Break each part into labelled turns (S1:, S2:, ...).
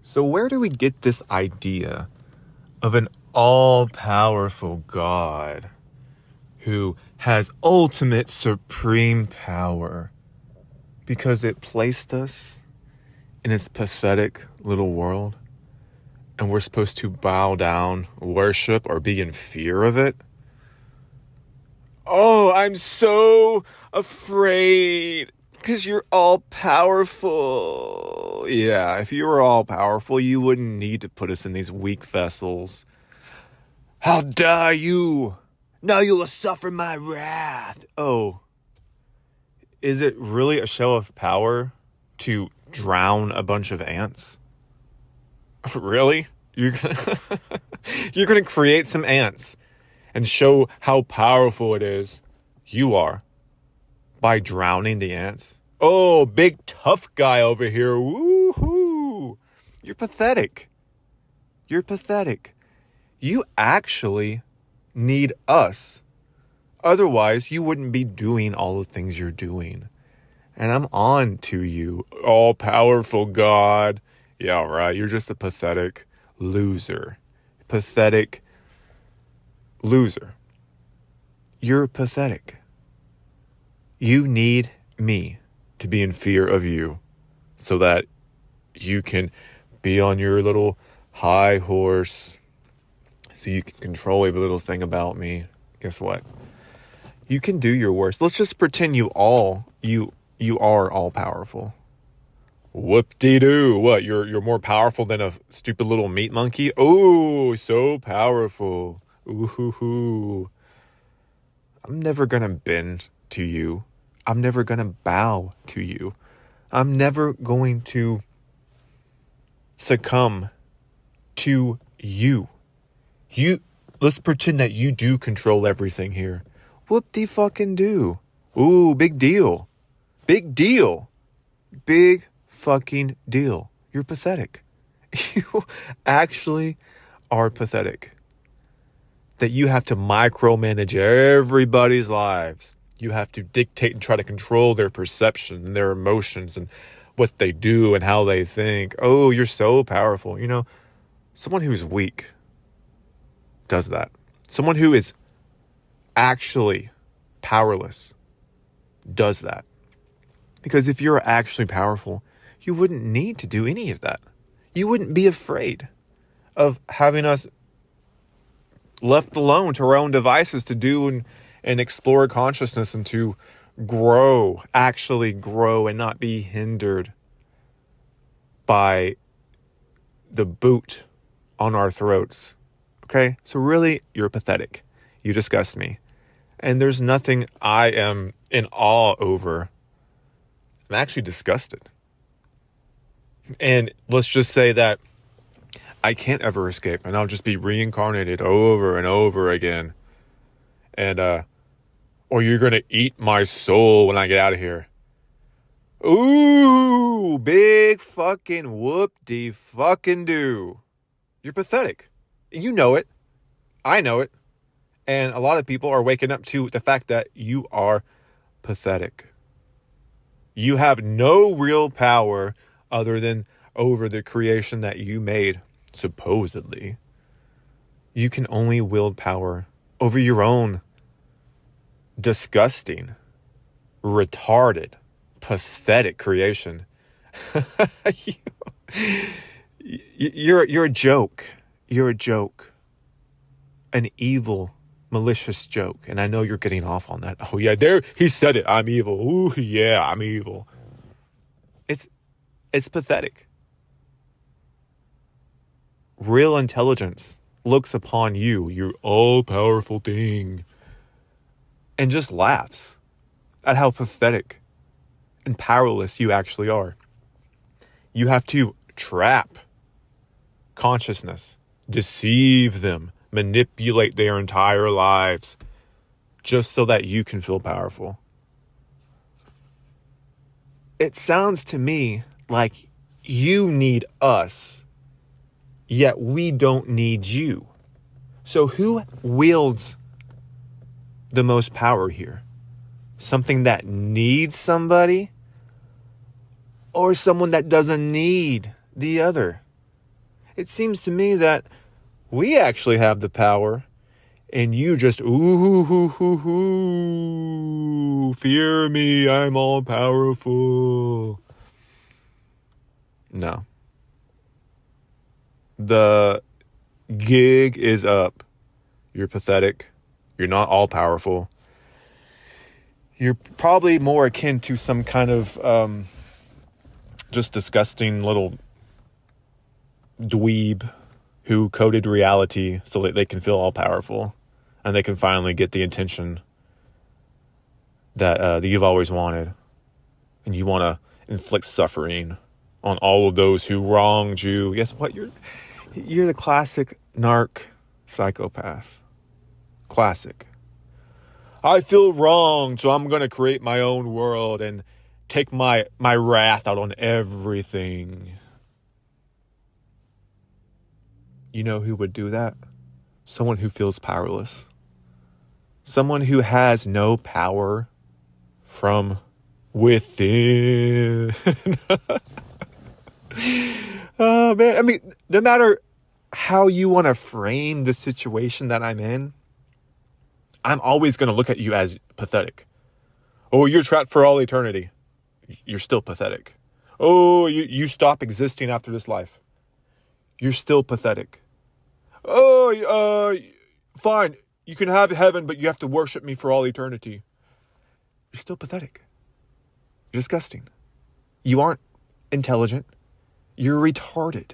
S1: So where do we get this idea of an all-powerful God who has ultimate supreme power? Because it placed us in its pathetic little world, and we're supposed to bow down, worship, or be in fear of it? Oh, I'm so afraid because you're all powerful. Yeah, if you were all powerful, you wouldn't need to put us in these weak vessels. How dare you? Now you will suffer my wrath. Oh, is it really a show of power to drown a bunch of ants? Really? You're gonna create some ants and show how powerful it is you are by drowning the ants? Oh, big tough guy over here. Woohoo! You're pathetic. You're pathetic. You actually need us. Otherwise, you wouldn't be doing all the things you're doing. And I'm on to you, all-powerful God. Yeah, right. You're just a pathetic loser. Pathetic loser. You're pathetic. You need me to be in fear of you so that you can be on your little high horse, so you can control every little thing about me. Guess what? You can do your worst. Let's just pretend you are all powerful. Whoop-de-doo. What? You're more powerful than a stupid little meat monkey? Oh, so powerful. Ooh-hoo-hoo. I'm never gonna bend to you. I'm never gonna bow to you. I'm never going to succumb to you. Let's pretend that you do control everything here. Whoop-de-fucking-do. Ooh, big deal. Big deal. Big fucking deal. You're pathetic. You actually are pathetic. That you have to micromanage everybody's lives. You have to dictate and try to control their perception and their emotions and what they do and how they think. Oh, you're so powerful. You know, someone who's weak does that. Someone who is actually powerless does that. Because if you're actually powerful, you wouldn't need to do any of that. You wouldn't be afraid of having us left alone to our own devices to do and explore consciousness and to grow, actually grow, and not be hindered by the boot on our throats. Okay? So really, you're pathetic. You disgust me. And there's nothing I am in awe over. I'm actually disgusted. And let's just say that I can't ever escape, and I'll just be reincarnated over and over again. And, or you're going to eat my soul when I get out of here. Ooh, big fucking whoop-de-fucking-do. You're pathetic. You know it. I know it. And a lot of people are waking up to the fact that you are pathetic. You have no real power other than over the creation that you made, supposedly. You can only wield power over your own disgusting, retarded, pathetic creation. You're a joke. You're a joke. An evil, malicious joke. And I know you're getting off on that. Oh yeah, there, he said it. I'm evil. Ooh, yeah, I'm evil. It's pathetic. Real intelligence looks upon you, your all-powerful thing, and just laughs at how pathetic and powerless you actually are. You have to trap consciousness, deceive them, manipulate their entire lives just so that you can feel powerful. It sounds to me like you need us, yet we don't need you. So who wields the most power here? Something that needs somebody, or someone that doesn't need the other? It seems to me that we actually have the power, and you just, ooh, fear me, I'm all powerful. No. The gig is up. You're pathetic. You're not all powerful. You're probably more akin to some kind of just disgusting little dweeb who coded reality so that they can feel all powerful and they can finally get the attention that you've always wanted. And you want to inflict suffering on all of those who wronged you. Guess what? You're the classic narc psychopath. Classic. I feel wronged, so I'm going to create my own world and take my wrath out on everything. You know who would do that? Someone who feels powerless. Someone who has no power from within. Oh, man. I mean, no matter how you want to frame the situation that I'm in, I'm always going to look at you as pathetic. Oh, you're trapped for all eternity. You're still pathetic. Oh, you stop existing after this life. You're still pathetic. Oh, fine. You can have heaven, but you have to worship me for all eternity. You're still pathetic. You're disgusting. You aren't intelligent. You're retarded.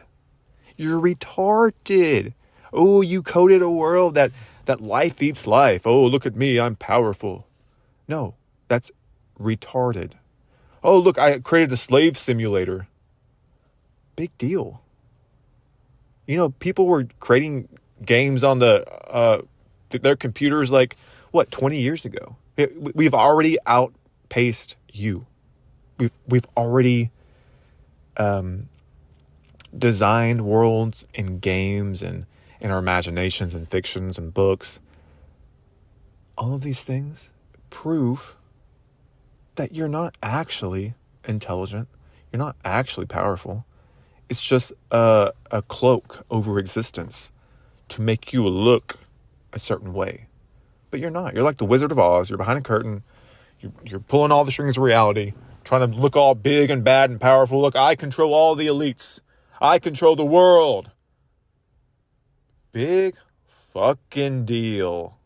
S1: You're retarded. Oh, you coded a world that life eats life. Oh, look at me. I'm powerful. No, that's retarded. Oh, look, I created a slave simulator. Big deal. You know, people were creating games on their computers 20 years ago. We've already outpaced you. We've already designed worlds and games and in our imaginations and fictions and books. All of these things prove that you're not actually intelligent. You're not actually powerful. It's just a cloak over existence to make you look a certain way. But you're not. You're like the Wizard of Oz. You're behind a curtain. You're pulling all the strings of reality, trying to look all big and bad and powerful. Look, I control all the elites. I control the world. Big fucking deal.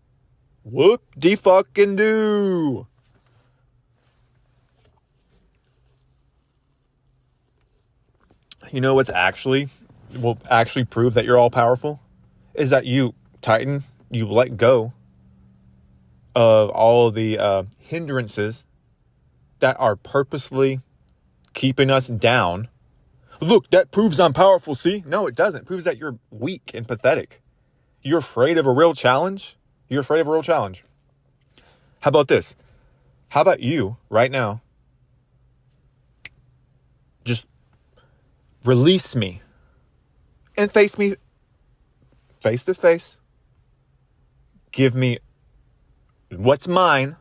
S1: Whoop-de-fucking-do. You know what's will actually prove that you're all powerful? Is that you tighten, you let go of all of the hindrances that are purposefully keeping us down. Look, that proves I'm powerful, see? No, it doesn't. It proves that you're weak and pathetic. You're afraid of a real challenge? You're afraid of a real challenge. How about this? How about you, right now, just release me and face me face to face. Give me what's mine,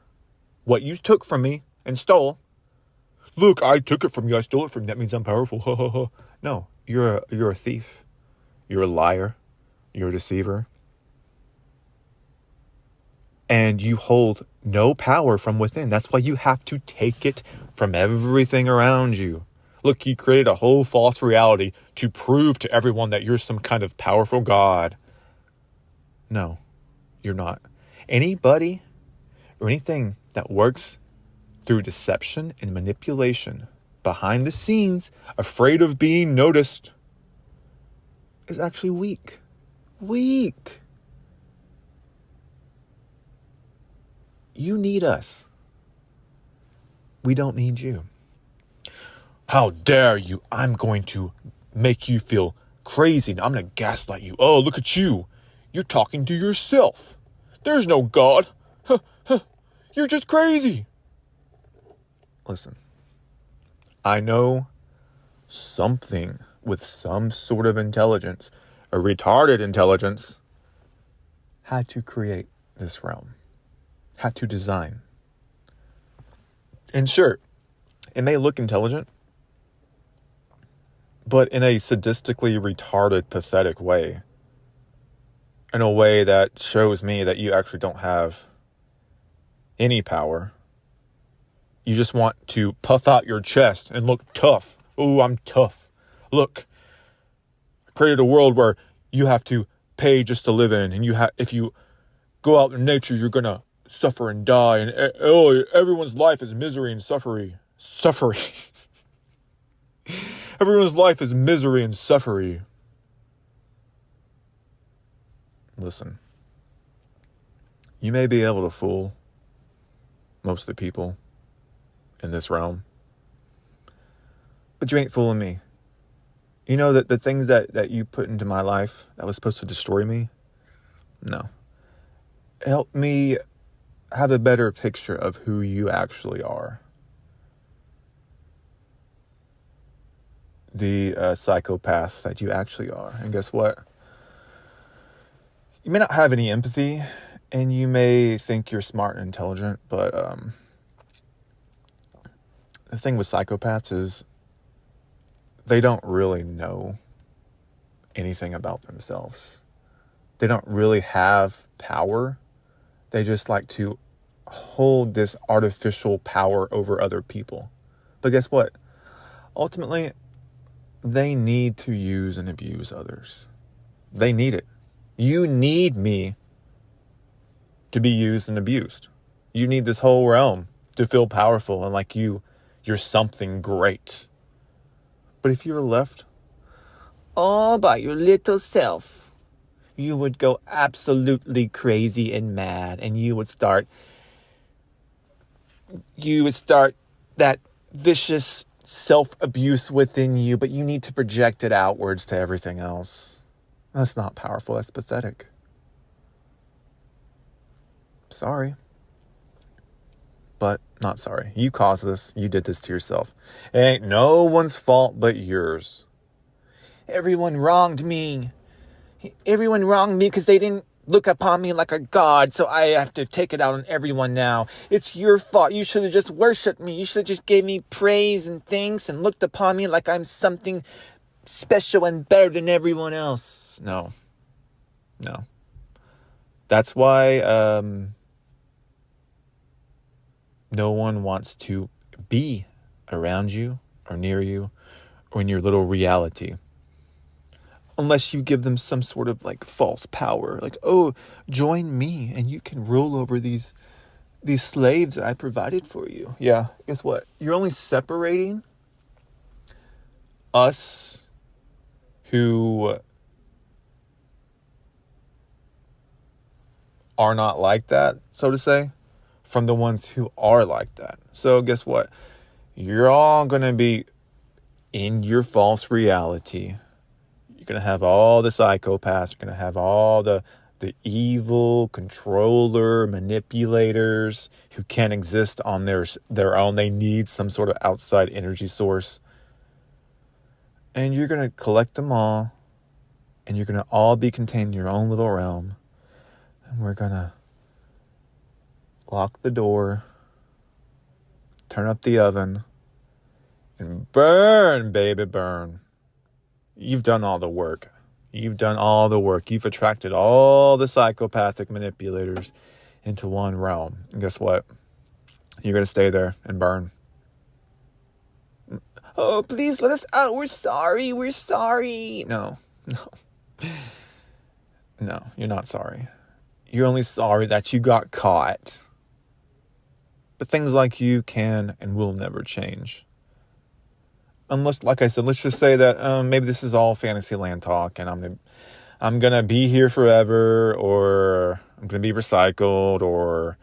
S1: what you took from me and stole. Look, I took it from you. I stole it from you. That means I'm powerful. No, you're a thief. You're a liar. You're a deceiver. And you hold no power from within. That's why you have to take it from everything around you. Look, you created a whole false reality to prove to everyone that you're some kind of powerful God. No, you're not. Anybody or anything that works through deception and manipulation behind the scenes, afraid of being noticed, is actually weak. Weak. You need us. We don't need you. How dare you? I'm going to make you feel crazy. I'm going to gaslight you. Oh, look at you. You're talking to yourself. There's no God. You're just crazy. Listen, I know something with some sort of intelligence, a retarded intelligence, had to create this realm, had to design. And sure, it may look intelligent, but in a sadistically retarded, pathetic way. In a way that shows me that you actually don't have any power. You just want to puff out your chest and look tough. Ooh, I'm tough. Look, I created a world where you have to pay just to live in, and if you go out in nature, you're gonna suffer and die, and everyone's life is misery and suffering. Everyone's life is misery and suffering. Listen, you may be able to fool most of the people in this realm, but you ain't fooling me. You know that the things that you put into my life that was supposed to destroy me? No. Help me have a better picture of who you actually are. The psychopath that you actually are. And guess what? You may not have any empathy, and you may think you're smart and intelligent, but the thing with psychopaths is they don't really know anything about themselves. They don't really have power. They just like to hold this artificial power over other people. But guess what? Ultimately, they need to use and abuse others. They need it. You need me to be used and abused. You need this whole realm to feel powerful and like you're something great. But if you were left all by your little self, you would go absolutely crazy and mad, and you would start that vicious self-abuse within you, but you need to project it outwards to everything else. That's not powerful. That's pathetic. Sorry. But not sorry. You caused this. You did this to yourself. It ain't no one's fault but yours. Everyone wronged me. Everyone wronged me because they didn't look upon me like a god, so I have to take it out on everyone now. It's your fault. You should have just worshipped me. You should have just gave me praise and thanks and looked upon me like I'm something special and better than everyone else. No. That's why no one wants to be around you or near you or in your little reality. Unless you give them some sort of like false power. Like, oh, join me and you can rule over these slaves that I provided for you. Yeah, guess what? You're only separating us who are not like that, so to say, from the ones who are like that. So guess what? You're all going to be in your false reality. You're going to have all the psychopaths. You're going to have all the evil controller manipulators who can't exist on their own. They need some sort of outside energy source. And you're going to collect them all. And you're going to all be contained in your own little realm. And we're going to lock the door, turn up the oven, and burn, baby, burn. You've done all the work. You've done all the work. You've attracted all the psychopathic manipulators into one realm. And guess what? You're going to stay there and burn. Oh, please let us out. We're sorry. No, you're not sorry. You're only sorry that you got caught. But things like you can and will never change. Unless, like I said, let's just say that maybe this is all Fantasyland talk, and I'm gonna be here forever, or I'm gonna be recycled, or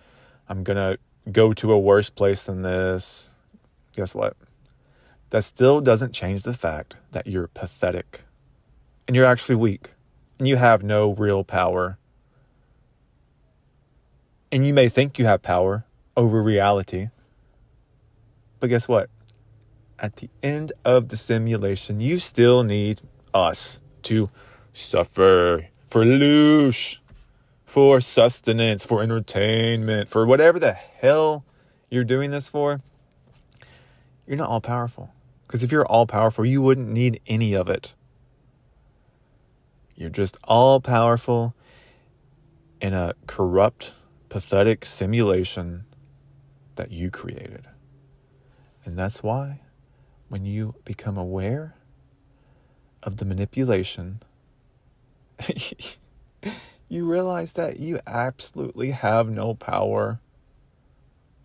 S1: I'm gonna go to a worse place than this. Guess what? That still doesn't change the fact that you're pathetic, and you're actually weak, and you have no real power. And you may think you have power over reality, but guess what? At the end of the simulation, you still need us to suffer for loosh, for sustenance, for entertainment, for whatever the hell you're doing this for. You're not all powerful. Because if you're all powerful, you wouldn't need any of it. You're just all powerful in a corrupt, pathetic simulation that you created. And that's why when you become aware of the manipulation, you realize that you absolutely have no power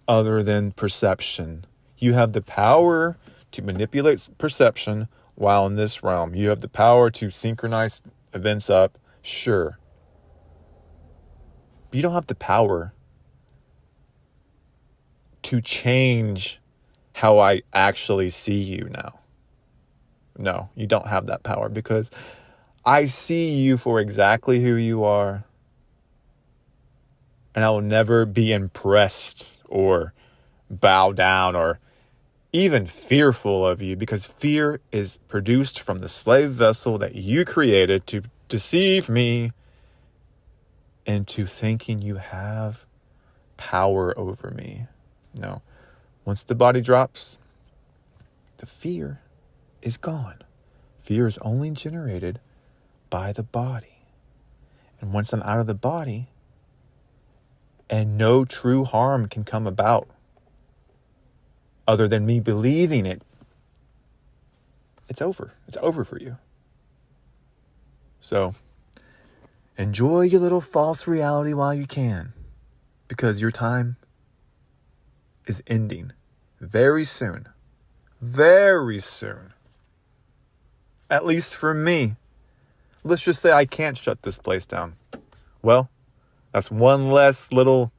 S1: other than perception. You have the power to manipulate perception while in this realm. You have the power to synchronize events up, sure. But you don't have the power to change how I actually see you now. No, you don't have that power, because I see you for exactly who you are. And I will never be impressed or bow down or even fearful of you, because fear is produced from the slave vessel that you created to deceive me into thinking you have power over me. No. Once the body drops, the fear is gone. Fear is only generated by the body. And once I'm out of the body, and no true harm can come about other than me believing it, it's over. It's over for you. So enjoy your little false reality while you can, because your time is ending very soon. Very soon. At least for me. Let's just say I can't shut this place down. Well, that's one less little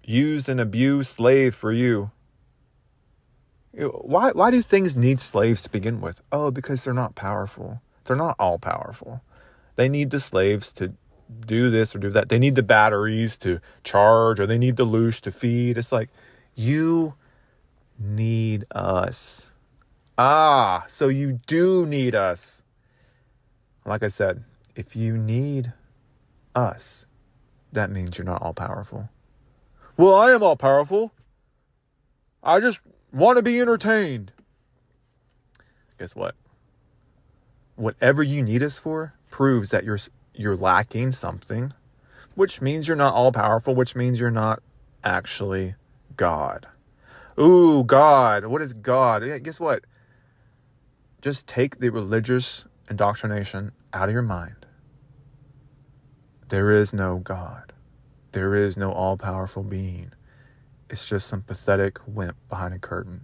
S1: used and abused slave for you. Why do things need slaves to begin with? Oh, because they're not powerful. They're not all powerful. They need the slaves to do this or do that. They need the batteries to charge, or they need the loosh to feed. It's like, you need us. So you do need us. Like I said, if you need us, that means you're not all powerful. Well, I am all powerful. I just want to be entertained. Guess what? Whatever you need us for proves that you're lacking something, which means you're not all powerful, which means you're not actually God. Ooh, God. What is God? Yeah, guess what? Just take the religious indoctrination out of your mind. There is no God. There is no all-powerful being. It's just some pathetic wimp behind a curtain,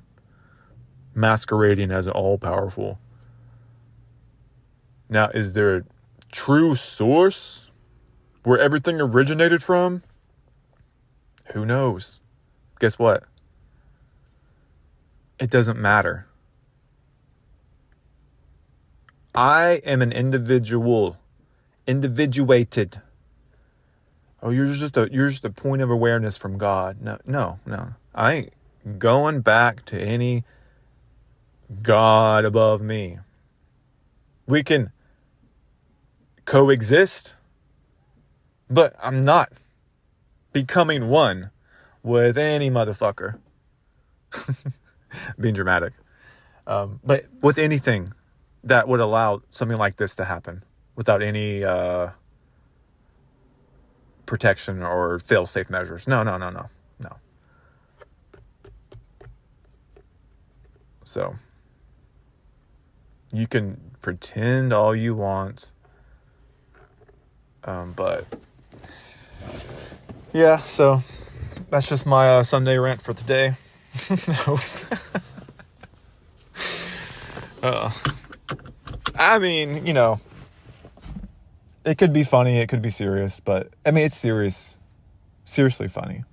S1: masquerading as an all-powerful. Now, is there a true source where everything originated from? Who knows? Guess what? It doesn't matter. I am an individual, individuated. Oh, you're just a point of awareness from God. No. I ain't going back to any God above me. We can coexist, but I'm not becoming one with any motherfucker. Being dramatic. But with anything that would allow something like this to happen without any protection or fail-safe measures. No. So you can pretend all you want, but yeah. So that's just my Sunday rant for today. I mean, it could be funny, it could be serious, but I mean, it's serious. Seriously funny.